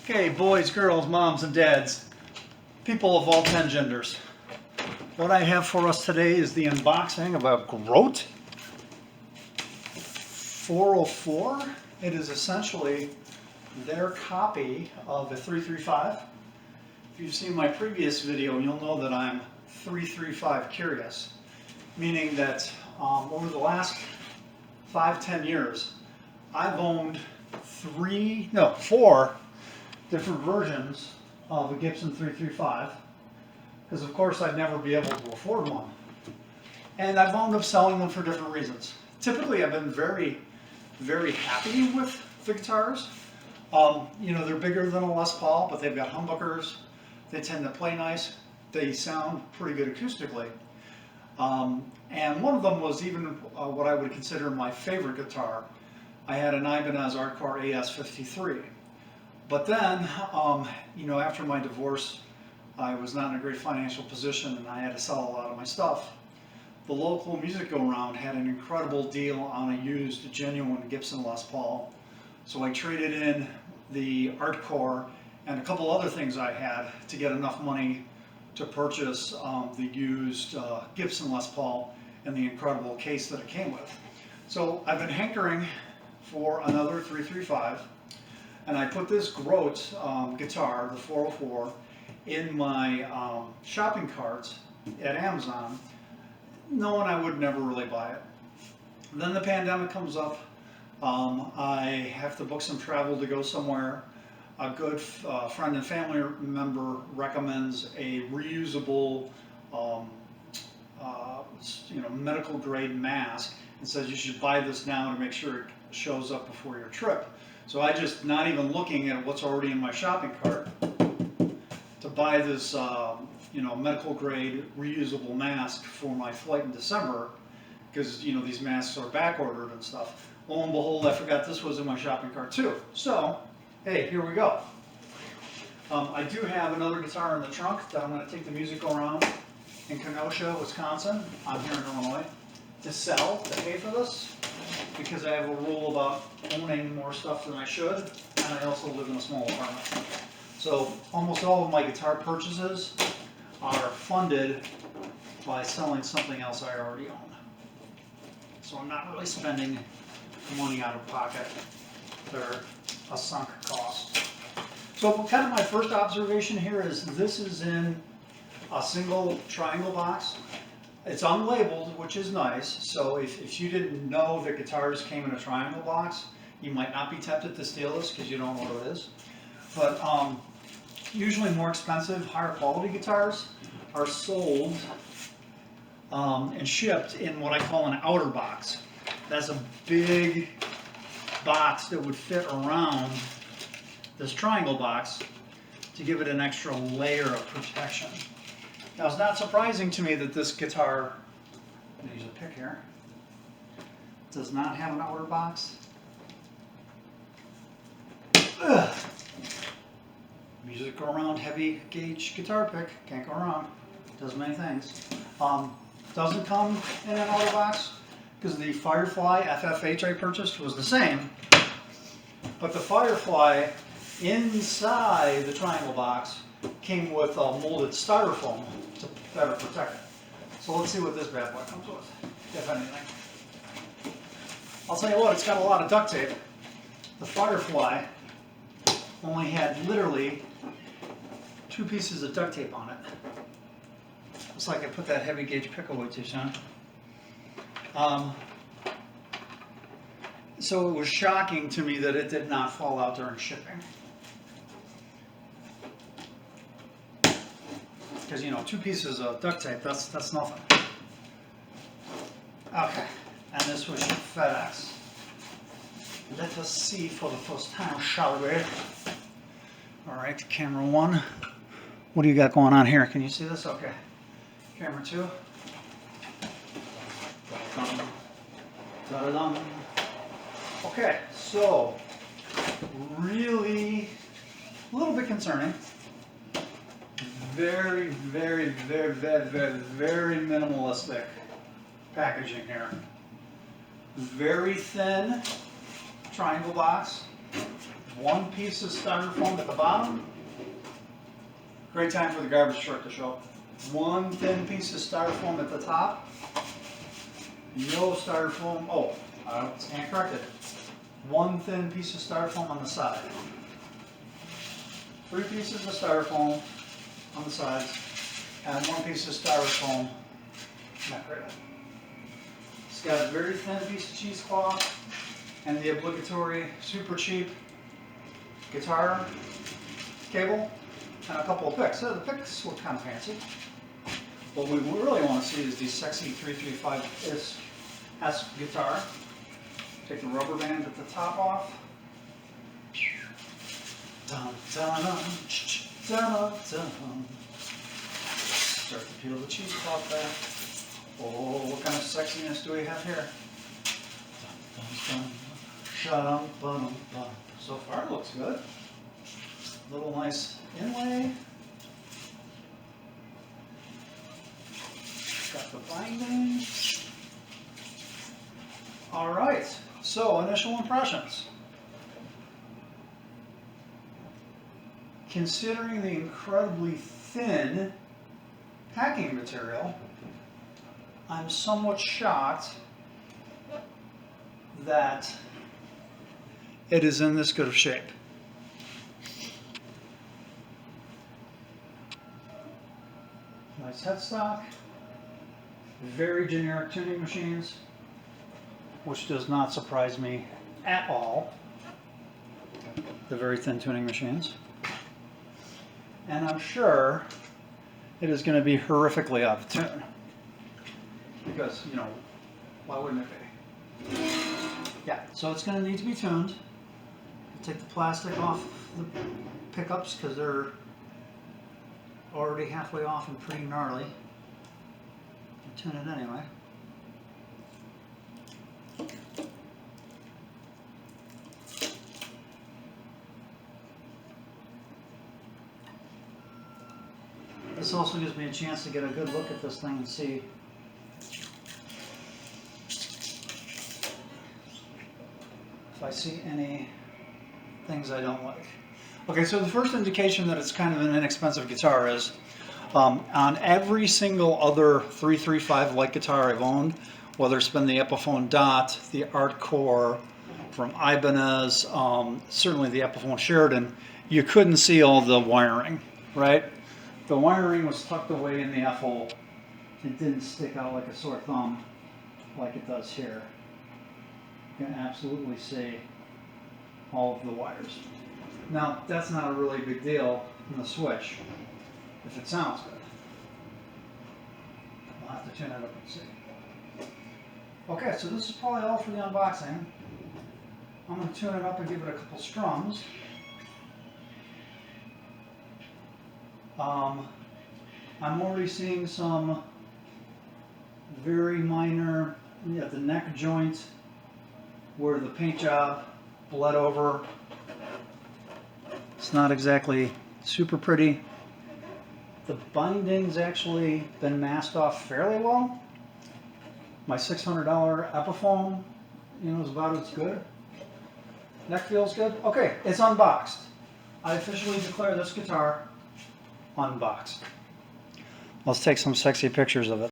Okay, boys, girls, moms, and dads, people of all 10 genders. What I have for us today is the unboxing of a Grote 404. It is essentially their copy of a 335. If you've seen my previous video, you'll know that I'm 335 curious, meaning that over the last 5-10 years, I've owned four different versions of a Gibson 335, because of course I'd never be able to afford one. And I've wound up selling them for different reasons. Typically I've been very, very happy with the guitars. You know, they're bigger than a Les Paul, but they've got humbuckers. They tend to play nice. They sound pretty good acoustically. And one of them was even what I would consider my favorite guitar. I had an Ibanez Artcore AS53. But then, you know, after my divorce, I was not in a great financial position and I had to sell a lot of my stuff. The local music go-round had an incredible deal on a used, genuine Gibson Les Paul. So I traded in the Artcore and a couple other things I had to get enough money to purchase the used Gibson Les Paul and the incredible case that it came with. So I've been hankering for another 335. And I put this Grote guitar, the 404, in my shopping cart at Amazon, knowing I would never really buy it. Then the pandemic comes up. I have to book some travel to go somewhere. A good friend and family member recommends a reusable, medical grade mask and says you should buy this now to make sure it shows up before your trip. So I just, not even looking at what's already in my shopping cart, to buy this, medical grade reusable mask for my flight in December, because, you know, these masks are back ordered and stuff. Lo and behold, I forgot this was in my shopping cart too. So, hey, here we go. I do have another guitar in the trunk that I'm going to take the music around in Kenosha, Wisconsin. I'm here in Illinois, to sell, to pay for this, because I have a rule about owning more stuff than I should, and I also live in a small apartment. So almost all of my guitar purchases are funded by selling something else I already own. So I'm not really spending money out of pocket. They're a sunk cost. So kind of my first observation here is this is in a single triangle box. It's unlabeled, which is nice, so if you didn't know that guitars came in a triangle box, you might not be tempted to steal this because you don't know what it is. But usually more expensive, higher quality guitars are sold and shipped in what I call an outer box. That's a big box that would fit around this triangle box to give it an extra layer of protection. Now, it's not surprising to me that this guitar, I'm going to use a pick here, does not have an outer box. Ugh. Music go around, heavy gauge guitar pick, can't go wrong, does many things. Doesn't come in an outer box because the Firefly FFH I purchased was the same, but the Firefly inside the triangle box came with molded styrofoam to better protect it. So let's see what this bad boy comes with, if anything. I'll tell you what, it's got a lot of duct tape. The Firefly only had literally 2 pieces of duct tape on it. Looks like I put that heavy gauge pick away too soon. So it was shocking to me that it did not fall out during shipping. Because, you know, 2 pieces of duct tape, that's nothing. Okay, and this was FedEx. Let us see for the first time, shall we? All right, camera 1. What do you got going on here? Can you see this? Okay. Camera 2. Da-da-dum. Okay, so really a little bit concerning. Very, very, very, very, very, very minimalistic packaging here. Very thin triangle box, one piece of styrofoam at the bottom. Great time for the garbage truck to show up. One thin piece of styrofoam at the top. No styrofoam. Oh, I stand corrected. One thin piece of styrofoam on the side. 3 pieces of styrofoam on the sides, and 1 piece of styrofoam neck rail. It's got a very thin piece of cheesecloth and the obligatory super cheap guitar cable and a couple of picks. So the picks look kind of fancy. What we really want to see is the sexy 335 S guitar. Take the rubber band at the top off. Dun, dun, dun, dun, dun. Start to peel the cheesecloth back. Oh, what kind of sexiness do we have here? Dun, dun, dun. Dun, dun. So far, it looks good. Little nice inlay. Got the binding. All right, so initial impressions. Considering the incredibly thin packing material, I'm somewhat shocked that it is in this good of shape. Nice headstock, very generic tuning machines, which does not surprise me at all. The very thin tuning machines. And I'm sure it is going to be horrifically out of tune. Because, you know, why wouldn't it be? Yeah, so it's going to need to be tuned. Take the plastic off the pickups because they're already halfway off and pretty gnarly. Tune it anyway. This also gives me a chance to get a good look at this thing and see if I see any things I don't like. Okay, so the first indication that it's kind of an inexpensive guitar is on every single other 335 like guitar I've owned, whether it's been the Epiphone Dot, the Art Core from Ibanez, certainly the Epiphone Sheridan, you couldn't see all the wiring, right? The wiring was tucked away in the F-hole. It didn't stick out like a sore thumb like it does here. You can absolutely see all of the wires. Now, that's not a really big deal in the switch if it sounds good. We'll have to tune it up and see. Okay, so this is probably all for the unboxing. I'm going to tune it up and give it a couple strums. I'm already seeing some very minor at the neck joint where the paint job bled over. It's not exactly super pretty. The binding's actually been masked off fairly well. My $600 Epiphone, you know, is about as good. Neck feels good. Okay, it's unboxed. I officially declare this guitar unboxed. Let's take some sexy pictures of it.